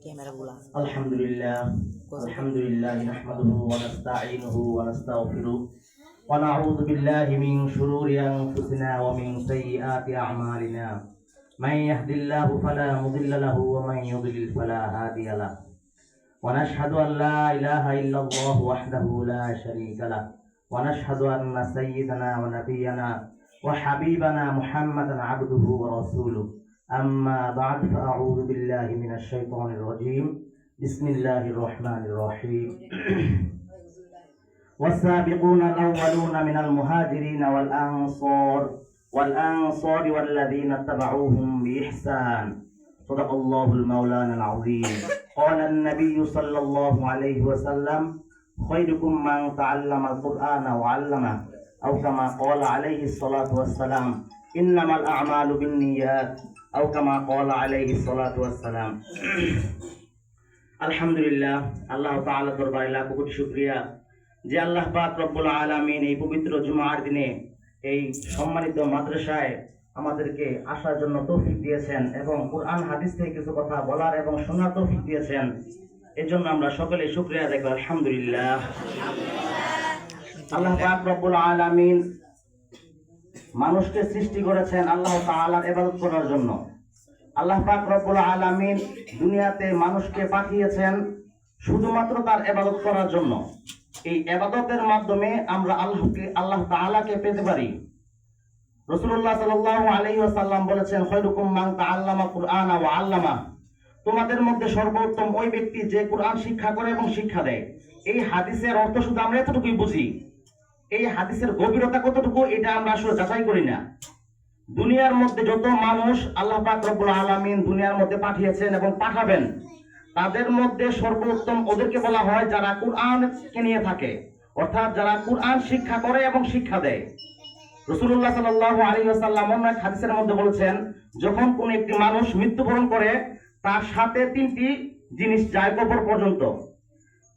আলহামদুলিল্লাহ নাহমাদুহু ওয়া নাস্তাঈনুহু ওয়া নাস্তাগফিরুহ ওয়া নাউযু বিল্লাহি মিন শুরুরি আনফুসিনা ওয়া মিন সাইয়্যাতি আ'মালিনা মান ইয়াহদিল্লাহু ফালা মুদিল্লা লাহু ওয়া মান ইউদ্লিল ফালা হাদিয়া লাহু ওয়া নাশহাদু আন লা ইলাহা ইল্লাল্লাহু ওয়াহদাহু লা শারীকা লাহু ওয়া নাশহাদু আন্না সাইয়্যিদানা ওয়া নাবিয়্যানা ওয়া হাবিবানা মুহাম্মাদান আবদুহু ওয়া রাসূলুহু আম্মা বা'দ ফাআউযু বিল্লাহি মিনাশ শাইতানির রাজীম বিসমিল্লাহির রহমানির রহিম والسابقون الأولون من المهاجرين والأنصار والذين اتبعوهم بإحسان صدق الله المولانا العظيم قال النبي صلى الله عليه وسلم خيركم من تعلم القرآن وعلمه أو كما قال عليه الصلاة والسلام إنما الأعمال بالنيات أو كما قال عليه الصلاة والسلام আলহামদুলিল্লাহ, আল্লাহ তাআলা দরবারে লাখ কোটি শুকরিয়া যে আল্লাহ পাক রব্বুল আলামিন এই পবিত্র জুমার দিনে এই সম্মানিত মাদ্রাসায় আমাদেরকে আসার জন্য তৌফিক দিয়েছেন এবং কুরআন হাদিস থেকে কিছু কথা বলার এবং শোনার তৌফিক দিয়েছেন। এজন্য আমরা সকলে শুকরিয়া আদায় করি আলহামদুলিল্লাহ। আল্লাহ পাক রব্বুল আলামিন মানুষকে সৃষ্টি করেছেন আল্লাহ তাআলার ইবাদত করার জন্য। আল্লাহ পাক রব্বুল আলামিন দুনিয়াতে মানুষকে পাঠিয়েছেন শুধুমাত্র তার ইবাদত করার জন্য। এই ইবাদতের মাধ্যমে আমরা আল্লাহ তাআলাকে পেতে পারি। রাসূলুল্লাহ সাল্লাল্লাহু আলাইহি ওয়াসাল্লাম বলেছেন, খায়রুকুম মান তাআল্লামা কুরআনা ওয়া আল্লামা। তোমাদের মধ্যে সর্বোত্তম ওই ব্যক্তি যে কুরআন শিক্ষা করে এবং শিক্ষা দেয়। এই হাদিসের অর্থ শুধু আমরা এতটুকুই বুঝি, এই হাদিসের গভীরতা কতটুকু এটা আমরা আসলে যাচাই করি না। দুনিয়ার মধ্যে যত মানুষ আল্লাহ পাক রব্বুল আলামিন দুনিয়ার মধ্যে পাঠিয়েছেন এবং পাঠাবেন, তাদের মধ্যে সর্বোত্তম ওদেরকে বলা হয় যারা কুরআনকে নিয়ে থাকে, অর্থাৎ যারা কুরআন শিক্ষা করে এবং শিক্ষা দেয়। রাসূলুল্লাহ সাল্লাল্লাহু আলাইহি ওয়াসাল্লাম অন্য এক হাদিসের মধ্যে বলেছেন, যখন কোন একটি মানুষ মৃত্যুবরণ করে তার সাথে তিনটি জিনিস যায় কবর পর্যন্ত।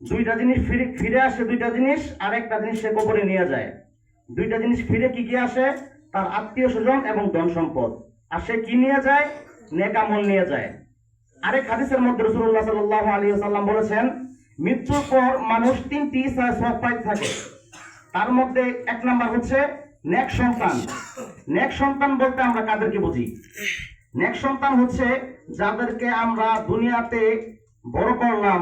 দুইটা জিনিস ফিরে আসে, দুইটা জিনিস, আর একটা জিনিস সে কবরে নিয়ে যায়। দুইটা জিনিস ফিরে কি কি আসে? তার আত্মীয় স্বজন এবং ধন সম্পদ। আর সে কি নিয়ে যায়? নেক আমল নিয়ে যায়। আরেক হাদিসের মধ্যে রাসূলুল্লাহ সাল্লাল্লাহু আলাইহি ওয়াসাল্লাম বলেছেন, মৃত্যুর পর মানুষ তিনটি সওয়াব পাইতে থাকে। তার মধ্যে এক নাম্বার হচ্ছে নেক সন্তান। নেক সন্তান বলতে আমরা কাদেরকে বুঝি? নেক সন্তান হচ্ছে যাদেরকে আমরা দুনিয়াতে বড় করলাম,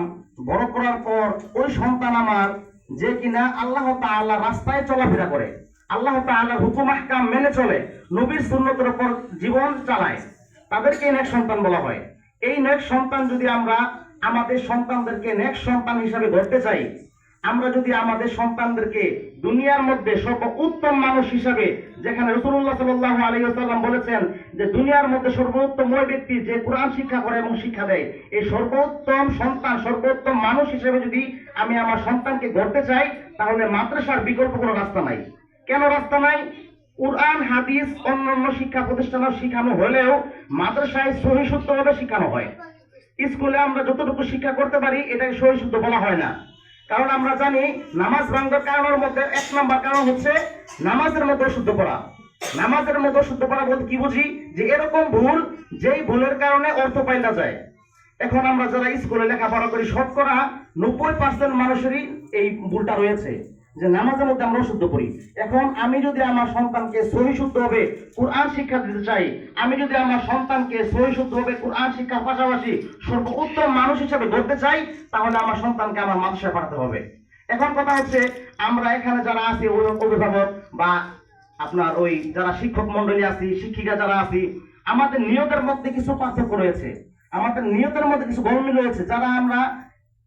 বড় করার পর ওই সন্তান আমার যে কিনা আল্লাহ তাআলার রাস্তায় চলাফেরা করে, আল্লাহ তাআলার হুকুম আহকাম মেনে চলে, নবীর সুন্নতের উপর জীবন চালায়, তাদেরকে নেক সন্তান বলা হয়। এই নেক সন্তান যদি আমরা আমাদের সন্তানদেরকে নেক সন্তান হিসাবে গড়তে চাই, আমরা যদি আমাদের সন্তানদেরকে দুনিয়ার মধ্যে সর্বোত্তম মানুষ হিসাবে, যেখানে রাসূলুল্লাহ সাল্লাল্লাহু আলাইহি ওয়াসাল্লাম বলেছেন যে দুনিয়ার মধ্যে সর্বোত্তম ওই ব্যক্তি যে কুরআন শিক্ষা করে এবং শিক্ষা দেয়, এই সর্বোত্তম সন্তান, সর্বোত্তম মানুষ হিসেবে যদি আমি আমার সন্তানকে গড়তে চাই, তাহলে মাদ্রাসার বিকল্প কোনো রাস্তা নাই। কেন রাস্তা নাই? কুরআন হাদিস অন্যান্য শিক্ষা প্রতিষ্ঠানে শেখানো হলেও মাদ্রাসায় সহি শুদ্ধভাবে শেখানো হয়। স্কুলে আমরা যতটুকু শিক্ষা করতে পারি এটাকে সহি শুদ্ধ বলা হয় না। কারণ আমরা জানি নামাজ ভঙ্গের কারণের মধ্যে এক নম্বর কারণ হচ্ছে নামাজের মধ্যে অশুদ্ধ পড়া। নামাজের মধ্যে অশুদ্ধ পড়া বলতে কি বুঝি? যে এরকম ভুল যেই ভুলের কারণে অর্থ পাল্টা যায়। এখন আমরা যারা স্কুলে লেখাপড়া করি, শতকরা 90% মানুষেরই এই ভুলটা রয়েছে যে নামাজের মধ্যে আমরা অশুদ্ধ পড়ি। এখন আমি যদি আমার সন্তানকে সহি শুদ্ধভাবে কুরআন শিক্ষা দিতে চাই, আমি যদি আমার সন্তানকে সহি শুদ্ধভাবে কুরআন শিক্ষার পাশাপাশি সর্বোত্তম মানুষ হিসেবে গড়তে চাই, তাহলে আমার সন্তানকে আমার মাদ্রাসায় পাঠাতে হবে। এখন কথা হচ্ছে, আমরা এখানে যারা আছি অভিভাবক বা আপনার ওই যারা শিক্ষক মন্ডলী আছি, শিক্ষিকা যারা আছি, আমাদের নিয়তের মধ্যে কিছু পার্থক্য রয়েছে, আমাদের নিয়তের মধ্যে কিছু গরমিল রয়েছে। যারা আমরা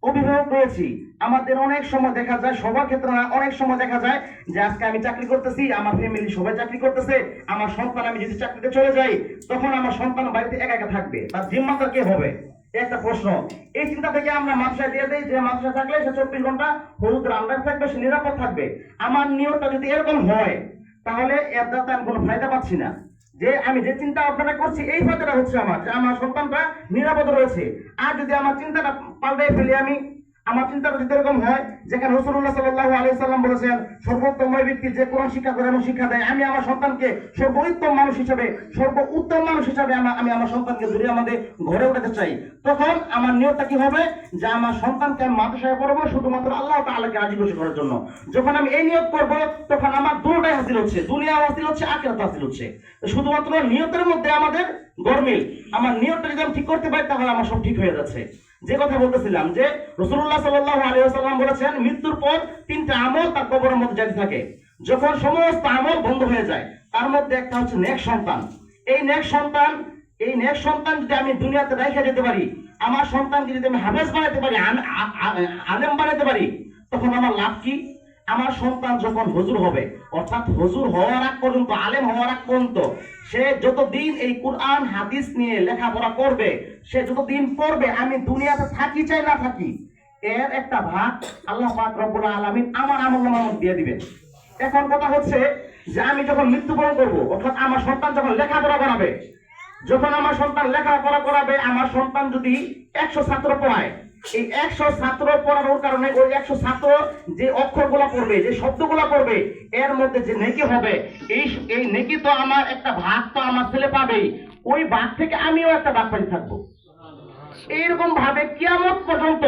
অভিভাবক রয়েছি, আমাদের অনেক সময় দেখা যায়, সবার ক্ষেত্রে না, অনেক সময় দেখা যায় যে আজকে আমি চাকরি করতেছি, আমার ফ্যামিলি সবাই চাকরি করতেছে, আমার সন্তান, আমি যদি চাকরিতে চলে যাই তখন আমার সন্তান বাড়িতে একা একা থাকবে, তার জিম্মাদার কে হবে? একটা প্রশ্ন। এই চিন্তা থেকে আমরা মাদ্রাসায় দিয়ে দেই যে মাদ্রাসায় থাকলে সে 24 ঘন্টা হুজুর আন্ডার থাকবে, সে নিরাপদ থাকবে। আমার নিয়তটা যদি এরকম হয়, তাহলে এর দ্বারা আমি কোনো ফায়দা পাচ্ছি না। যে আমি যে চিন্তা ভাবনা করছি এই ফায়দাটা হচ্ছে আমার, যে আমার সন্তানটা নিরাপদ রয়েছে। আর যদি আমার চিন্তাটা পাল্টাই ফেলি, আমি আমার চিন্তাটা যদি এরকম হয়, যেখানে রাসূলুল্লাহ সাল্লাল্লাহু আলাইহি সাল্লাম বলেছেন সর্বোত্তম ওই ব্যক্তি যে কোরআন শিক্ষা করে এবং শিক্ষা দেয়, আমি আমার সন্তানকে সর্বোত্তম মানুষ হিসেবে, সর্বোত্তম মানুষ হিসেবে আমি আমার সন্তানকে ধরে আমাদের ঘরে উঠাতে চাই। তখন আমার নিয়তটা কি হবে, যে আমার সন্তানকে আমি মাদ্রাসায় পড়াবো শুধুমাত্র আল্লাহ তাআলাকে রাজি খুশি করার জন্য। যখন আমি এই নিয়ত করব, তখন আমার দুটোটাই হাসিল হচ্ছে, দুনিয়া হাসিল হচ্ছে, আখিরাত হাসিল হচ্ছে। শুধুমাত্র নিয়তের মধ্যে আমাদের গরমিল। আমার নিয়তটা যদি আমি ঠিক করতে পারি, তাহলে আমার সব ঠিক হয়ে যাচ্ছে। যে কথা বলতেছিলাম, যে রাসূলুল্লাহ সাল্লাল্লাহু আলাইহি ওয়াসাল্লাম বলেছেন মৃত্যুর পর তিনটা আমল তার কবরের মধ্যে জারি থাকে। যখন সমস্ত আমল বন্ধ হয়ে যায়, তার মধ্যে একটা হচ্ছে নেক সন্তান। এই নেক সন্তান যদি আমি দুনিয়াতে রেখে যেতে পারি, আমার সন্তানকে যদি আমি হাফেজ বানাতে পারি, আলেম বানাতে পারি, তখন আমার লাভ কি? আমার সন্তান যখন হুজুর হবে, অর্থাৎ হুজুর হওয়ার আগ পর্যন্ত, আলেম হওয়ার আগ পর্যন্ত সে যতদিন এই কুরআন হাদিস নিয়ে লেখাপড়া করবে, সে যতদিন পড়বে, আমি দুনিয়াতে থাকি চাই না থাকি, এর একটা ভাগ আল্লাহ পাক রব্বুল আলামিন আমার আমলনামায় দিয়ে দিবেন। এখন কথা হচ্ছে যে আমি যখন মৃত্যুবরণ করব, অর্থাৎ আমার সন্তান যখন লেখাপড়া করাবে, আমার সন্তান যদি 100 ছাত্র পড়ায়, এই 100 ছাত্র পড়ানোর কারণে ওই 100 ছাত্র যে অক্ষরগুলো পড়বে, যে শব্দগুলো পড়বে, এর মধ্যে যে নেকি হবে, এই নেকি তো আমার একটা ভাগ তো আমার ছেলে পাবেই, ওই ভাগ থেকে আমিও একটা ভাগ পাই থাকবো। এইরকম ভাবে কিয়ামত পর্যন্ত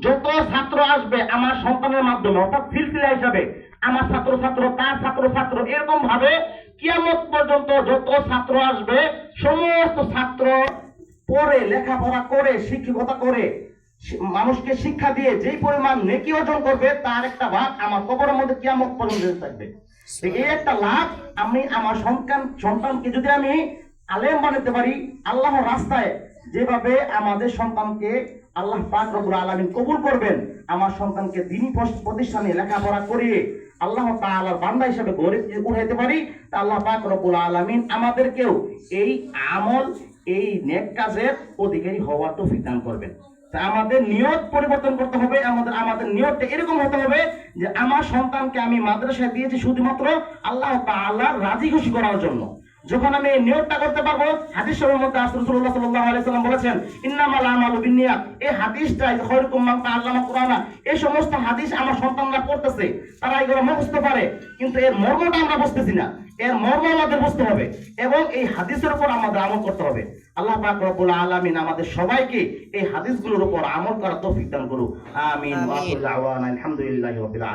যত ছাত্র আসবে আমার সন্তানের মাধ্যমে, অর্থাৎ সিলসিলা হিসাবে আমার ছাত্র তার ছাত্র এরকম ভাবে কিয়ামত পর্যন্ত যত ছাত্র আসবে, সমস্ত ছাত্র পড়ে লেখাপড়া করে শিক্ষকতা করে মানুষকে শিক্ষা দিয়ে যেই পরিমাণ নেকি অর্জন করবে, তার একটা ভাগ আমার কবরের মধ্যে কিয়ামত পর্যন্ত থাকবে। এই একটা লাভ। আমি আমার সন্তানকে যদি আমি আলেম বানাতে পারি, আল্লাহর রাস্তায় যেভাবে আমাদের সন্তানকে আল্লাহ পাক রব্বুল আলামিন কবুল করবেন, আমার সন্তানকে দ্বীনি প্রতিষ্ঠানে লেখাপড়া করিয়ে আল্লাহ তাআলার বান্দা হিসেবে গড়ে উঠাইতে পারি, তা আল্লাহ পাক রব্বুল আলামিন আমাদেরকেও এই আমল, এই নেক কাজের অধিকারী হওয়ার তৌফিক দান করবেন। তা আমাদের নিয়ত পরিবর্তন করতে হবে। আমাদের নিয়তটা এরকম হতে হবে যে আমার সন্তানকে আমি মাদ্রাসায় দিয়েছি শুধুমাত্র আল্লাহ তাআলার রাজি খুশি করার জন্য। যখন আমি এই নিয়তটা করতে পারবো, হাদিস শরীফের মধ্যে রাসূলুল্লাহ সাল্লাল্লাহু আলাইহি সাল্লাম বলেছেন ইন্নামাল আমালু বিন্নিয়াত, এই হাদিসটা খায়রুকুম মান তাআল্লামা কুরআনা, এই সমস্ত হাদিস আমার সন্তানরা পড়তেছে, তারা এগুলো মুখস্থ পারে, কিন্তু এর মর্মটা আমরা বুঝতেছি না। এর মর্ম আমাদের বুঝতে হবে এবং এই হাদিসের উপর আমাদের আমল করতে হবে। আল্লাহ পাক রব্বুল আলামিন আমাদের সবাইকে এই হাদিসগুলোর উপর আমল করার তৌফিক দান করুক। আমিন ওয়া আখিরু দাওয়ানা আলহামদুলিল্লাহি রাব্বিল আলামিন।